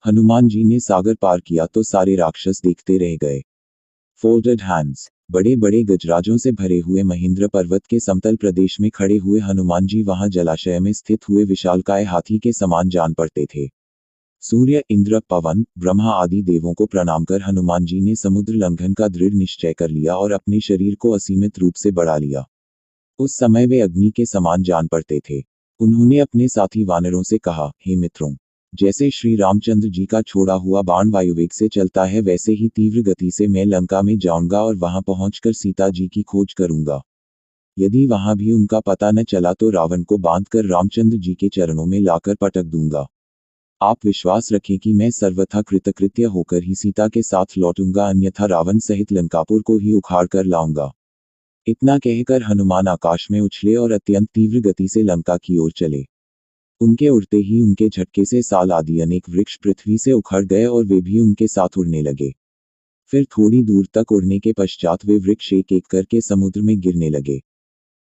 हनुमान जी ने सागर पार किया तो सारे राक्षस देखते रह गए। Folded hands. बड़े बड़े गजराजों से भरे हुए महेंद्र पर्वत के समतल प्रदेश में खड़े हुए हनुमान जी वहां जलाशय में स्थित हुए विशालकाय हाथी के समान जान पड़ते थे। सूर्य, इंद्र, पवन, ब्रह्मा आदि देवों को प्रणाम कर हनुमान जी ने समुद्र लंघन का दृढ़ निश्चय कर लिया और अपने शरीर को असीमित रूप से बढ़ा लिया। उस समय वे अग्नि के समान जान पड़ते थे। उन्होंने अपने साथी वानरों से कहा, हे मित्रों, जैसे श्री रामचंद्र जी का छोड़ा हुआ बाण वायुवेग से चलता है वैसे ही तीव्र गति से मैं लंका में जाऊंगा और वहां पहुंचकर सीता जी की खोज करूंगा। यदि वहां भी उनका पता न चला तो रावण को बांधकर रामचंद्र जी के चरणों में लाकर पटक दूंगा। आप विश्वास रखें कि मैं सर्वथा कृतकृत्य होकर ही सीता के साथ लौटूंगा, अन्यथा रावण सहित लंकापुर को ही उखाड़ कर लाऊंगा। इतना कहकर हनुमान आकाश में उछले और अत्यंत तीव्र गति से लंका की ओर चले। उनके उड़ते ही उनके झटके से साल आदि अनेक वृक्ष पृथ्वी से उखड़ गए और वे भी उनके साथ उड़ने लगे। फिर थोड़ी दूर तक उड़ने के पश्चात वे वृक्ष एक एक करके समुद्र में गिरने लगे।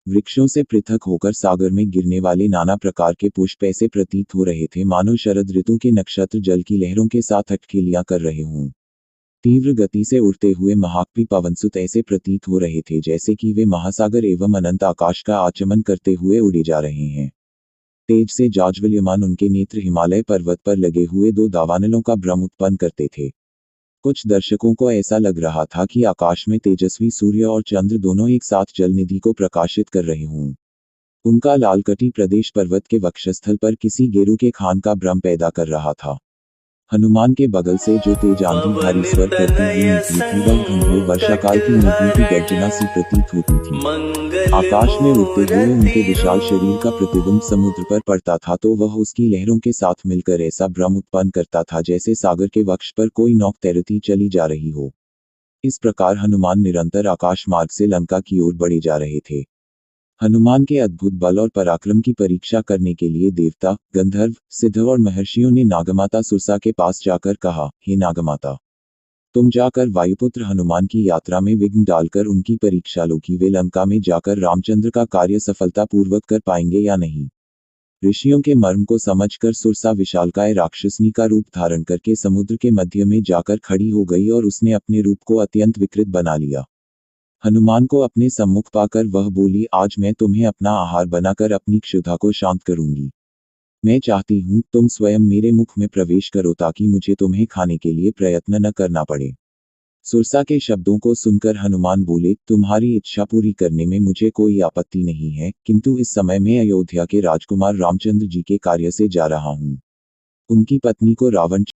वृक्षों से पृथक होकर सागर में गिरने वाले नाना प्रकार के पुष्प ऐसे प्रतीत हो रहे थे मानो शरद ऋतु के नक्षत्र जल की लहरों के साथ अटखेलियां कर रहे हों। तीव्र गति से उड़ते हुए महाकवि पवनसुत ऐसे प्रतीत हो रहे थे जैसे कि वे महासागर एवं अनंत आकाश का आचमन करते हुए उड़े जा रहे हैं। तेज से जाज्वल्यमान उनके नेत्र हिमालय पर्वत पर लगे हुए दो दावानलों का भ्रम उत्पन्न करते थे। कुछ दर्शकों को ऐसा लग रहा था कि आकाश में तेजस्वी सूर्य और चंद्र दोनों एक साथ जलनिधि को प्रकाशित कर रहे हों। उनका लालकटी प्रदेश पर्वत के वक्षस्थल पर किसी गेरू के खान का भ्रम पैदा कर रहा था। हनुमान के बगल से जो तेज आंधी भारी स्वर करती हुई निकली थी वह घंघोर वर्षाकाल की नदियों की गर्जना सी प्रतीत होती थी। आकाश में उड़ते हुए उनके विशाल शरीर का प्रतिबिंब समुद्र पर पड़ता था तो वह उसकी लहरों के साथ मिलकर ऐसा भ्रम उत्पन्न करता था जैसे सागर के वक्ष पर कोई नौक तैरती चली जा रही हो। इस प्रकार हनुमान निरंतर आकाश मार्ग से लंका की ओर बढ़े जा रहे थे। हनुमान के अद्भुत बल और पराक्रम की परीक्षा करने के लिए देवता, गंधर्व, सिद्ध और महर्षियों ने नागमाता सुरसा के पास जाकर कहा, हे नागमाता, तुम जाकर वायुपुत्र हनुमान की यात्रा में विघ्न डालकर उनकी परीक्षा लो कि वे लंका में जाकर रामचंद्र का कार्य सफलतापूर्वक कर पाएंगे या नहीं। ऋषियों के मर्म को समझकर सुरसा विशालकाय राक्षसनी का रूप धारण करके समुद्र के मध्य में जाकर खड़ी हो गई और उसने अपने रूप को अत्यंत विकृत बना लिया। हनुमान को अपने सम्मुख पाकर वह बोली, आज मैं तुम्हें अपना आहार बनाकर अपनी क्षुधा को शांत करूंगी। मैं चाहती हूँ तुम स्वयं मेरे मुख में प्रवेश करो ताकि मुझे तुम्हें खाने के लिए प्रयत्न न करना पड़े। सुरसा के शब्दों को सुनकर हनुमान बोले, तुम्हारी इच्छा पूरी करने में मुझे कोई आपत्ति नहीं है, किंतु इस समय मैं अयोध्या के राजकुमार रामचंद्र जी के कार्य से जा रहा हूँ। उनकी पत्नी को रावण